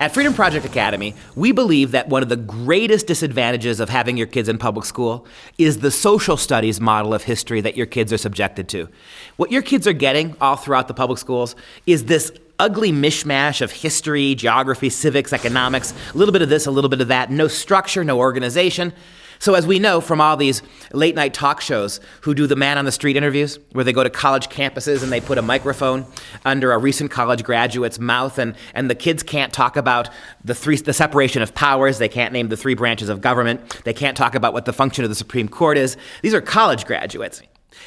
At Freedom Project Academy, we believe that one of the greatest disadvantages of having your kids in public school is the social studies model of history that your kids are subjected to. What your kids are getting all throughout the public schools is this ugly mishmash of history, geography, civics, economics, a little bit of this, a little bit of that, no structure, no organization. So as we know from all these late night talk shows who do the man on the street interviews, where they go to college campuses and they put a microphone under a recent college graduate's mouth and the kids can't talk about the separation of powers, they can't name the 3 branches of government, they can't talk about what the function of the Supreme Court is. These are college graduates.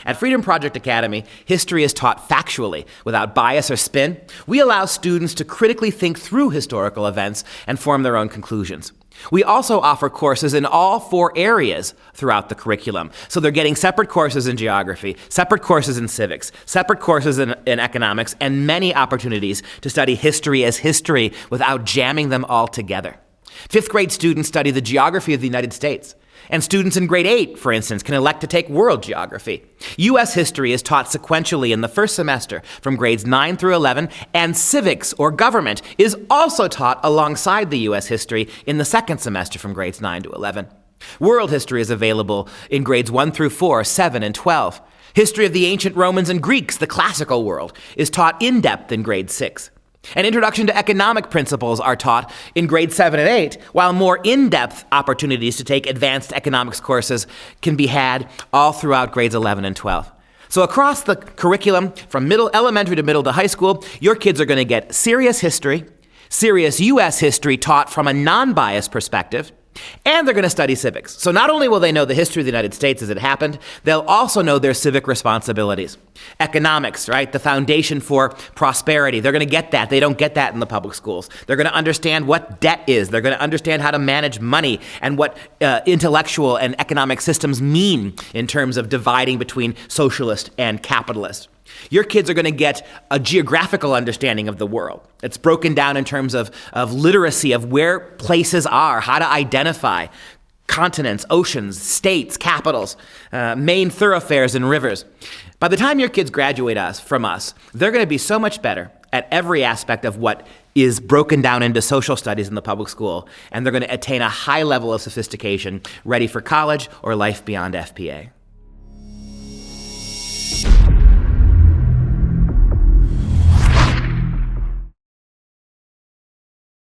At Freedom Project Academy, history is taught factually, without bias or spin. We allow students to critically think through historical events and form their own conclusions. We also offer courses in all 4 areas throughout the curriculum. So they're getting separate courses in geography, separate courses in civics, separate courses in economics, and many opportunities to study history as history without jamming them all together. 5th grade students study the geography of the United States. And students in grade 8, for instance, can elect to take world geography. U.S. history is taught sequentially in the first semester from grades 9 through 11, and civics, or government, is also taught alongside the U.S. history in the second semester from grades 9 to 11. World history is available in grades 1 through 4, 7, and 12. History of the ancient Romans and Greeks, the classical world, is taught in depth in grade 6. An introduction to economic principles are taught in grades 7 and 8, while more in-depth opportunities to take advanced economics courses can be had all throughout grades 11 and 12. So across the curriculum, from elementary to middle to high school, your kids are going to get serious history, serious U.S. history taught from a non-biased perspective, and they're going to study civics. So not only will they know the history of the United States as it happened, they'll also know their civic responsibilities. Economics, right? The foundation for prosperity. They're going to get that. They don't get that in the public schools. They're going to understand what debt is. They're going to understand how to manage money and what intellectual and economic systems mean in terms of dividing between socialist and capitalist. Your kids are going to get a geographical understanding of the world. It's broken down in terms of literacy, of where places are, how to identify continents, oceans, states, capitals, main thoroughfares and rivers. By the time your kids graduate from us, they're going to be so much better at every aspect of what is broken down into social studies in the public school, and they're going to attain a high level of sophistication ready for college or life beyond FPA.